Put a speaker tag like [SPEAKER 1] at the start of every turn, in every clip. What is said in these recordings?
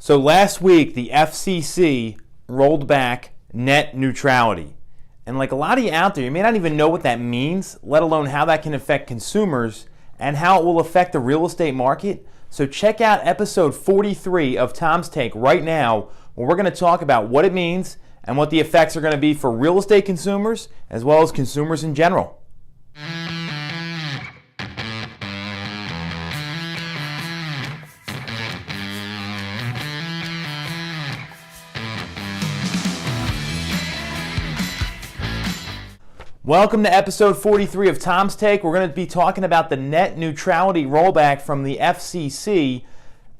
[SPEAKER 1] So last week, the FCC rolled back net neutrality. And like a lot of you out there, you may not even know what that means, let alone how that can affect consumers and how it will affect the real estate market. So check out episode 43 of Tom's Take right now, where we're going to talk about what it means and what the effects are going to be for real estate consumers as well as consumers in general. Welcome to episode 43 of Tom's Take. We're going to be talking about the net neutrality rollback from the FCC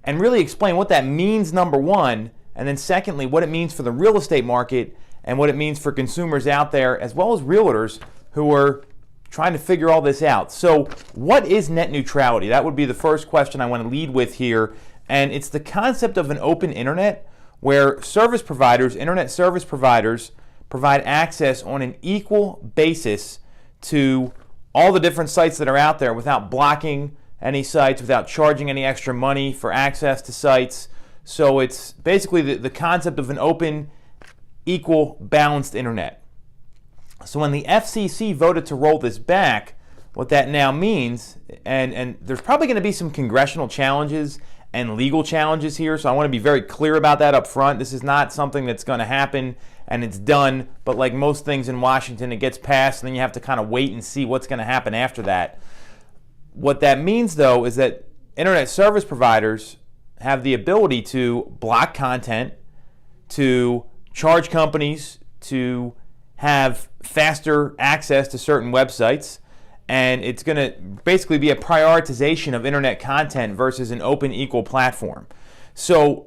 [SPEAKER 1] and really explain what that means, number one, and then secondly, what it means for the real estate market and what it means for consumers out there as well as realtors who are trying to figure all this out. So what is net neutrality? That would be the first question I want to lead with here. And it's the concept of an open internet where service providers, internet service providers, provide access on an equal basis to all the different sites that are out there without blocking any sites, without charging any extra money for access to sites. So it's basically the concept of an open, equal, balanced internet. So when the FCC voted to roll this back, what that now means, and there's probably going to be some congressional challenges and legal challenges here, so I want to be very clear about that up front. This is not something that's going to happen and it's done, but like most things in Washington, it gets passed and then you have to kind of wait and see what's going to happen after that. What that means, though, is that internet service providers have the ability to block content, to charge companies to have faster access to certain websites, and it's going to basically be a prioritization of internet content versus an open, equal platform. So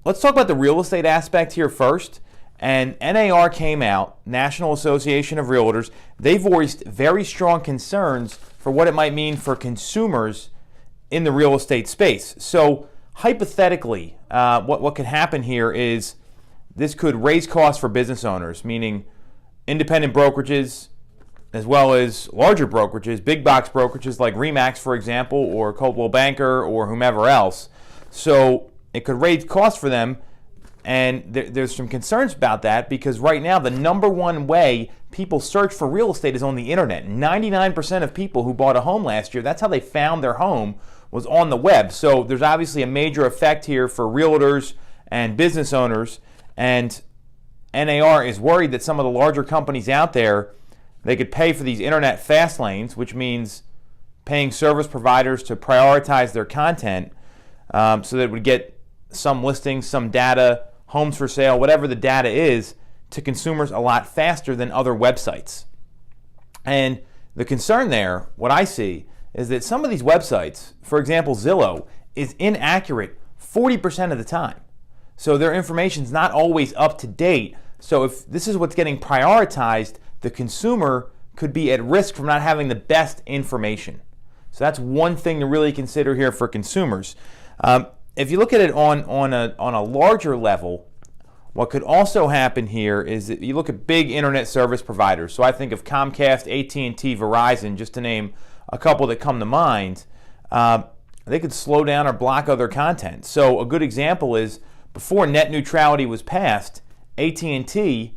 [SPEAKER 1] let's talk about the real estate aspect here first. And NAR came out, National Association of Realtors. They voiced very strong concerns for what it might mean for consumers in the real estate space. So hypothetically, what could happen here is this could raise costs for business owners, meaning independent brokerages as well as larger brokerages, big box brokerages like RE/MAX, for example, or Coldwell Banker or whomever else. So it could raise costs for them. And there's some concerns about that because right now the number one way people search for real estate is on the internet. 99% of people who bought a home last year, that's how they found their home, was on the web. So there's obviously a major effect here for realtors and business owners. And NAR is worried that some of the larger companies out there, they could pay for these internet fast lanes, which means paying service providers to prioritize their content so that it would get some listings, some data, homes for sale, whatever the data is, to consumers a lot faster than other websites. And the concern there, what I see, is that some of these websites, for example Zillow, is inaccurate 40% of the time. So their information is not always up to date. So if this is what's getting prioritized, the consumer could be at risk from not having the best information. So that's one thing to really consider here for consumers. If you look at it on a larger level, what could also happen here is that you look at big internet service providers. So I think of Comcast, AT&T, Verizon, just to name a couple that come to mind. They could slow down or block other content. So a good example is before net neutrality was passed, AT&T,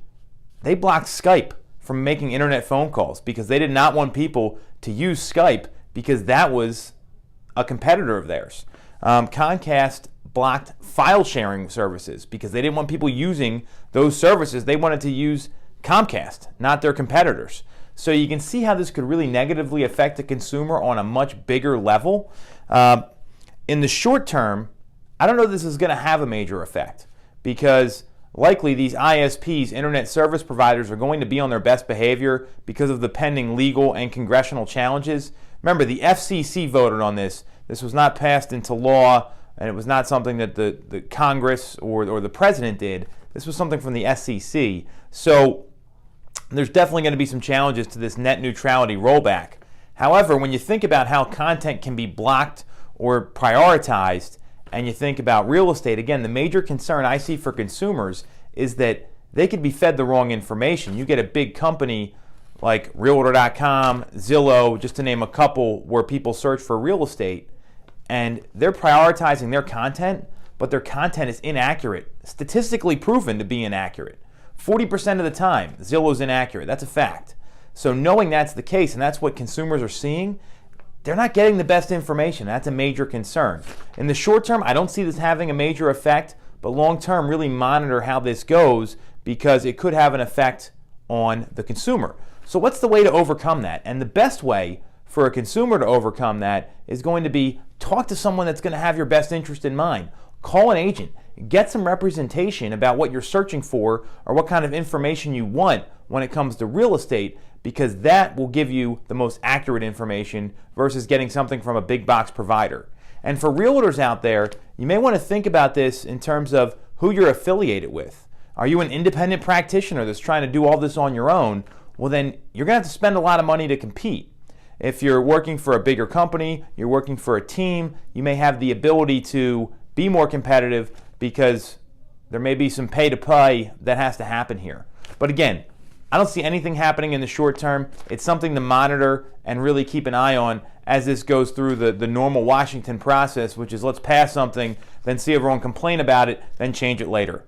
[SPEAKER 1] they blocked Skype from making internet phone calls because they did not want people to use Skype because that was a competitor of theirs. Comcast blocked file sharing services because they didn't want people using those services. They wanted to use Comcast, not their competitors. So you can see how this could really negatively affect the consumer on a much bigger level. In the short term, I don't know if this is going to have a major effect because likely these ISPs, internet service providers, are going to be on their best behavior because of the pending legal and congressional challenges. Remember, the FCC voted on this. This was not passed into law, and it was not something that the Congress or the president did. This was something from the SEC. So there's definitely going to be some challenges to this net neutrality rollback. However, when you think about how content can be blocked or prioritized, and you think about real estate, again, the major concern I see for consumers is that they could be fed the wrong information. You get a big company like Realtor.com, Zillow, just to name a couple where people search for real estate, and they're prioritizing their content, but their content is inaccurate, statistically proven to be inaccurate. 40% of the time, Zillow's inaccurate. That's a fact. So knowing that's the case and that's what consumers are seeing, they're not getting the best information. That's a major concern. In the short term, I don't see this having a major effect, but long term, really monitor how this goes because it could have an effect on the consumer. So what's the way to overcome that? And the best way for a consumer to overcome that is going to be talk to someone that's going to have your best interest in mind. Call an agent. Get some representation about what you're searching for or what kind of information you want when it comes to real estate, because that will give you the most accurate information versus getting something from a big box provider. And for realtors out there, you may want to think about this in terms of who you're affiliated with. Are you an independent practitioner that's trying to do all this on your own? Well, then you're going to have to spend a lot of money to compete. If you're working for a bigger company, you're working for a team, you may have the ability to be more competitive because there may be some pay to play that has to happen here. But again, I don't see anything happening in the short term. It's something to monitor and really keep an eye on as this goes through the normal Washington process, which is let's pass something, then see everyone complain about it, then change it later.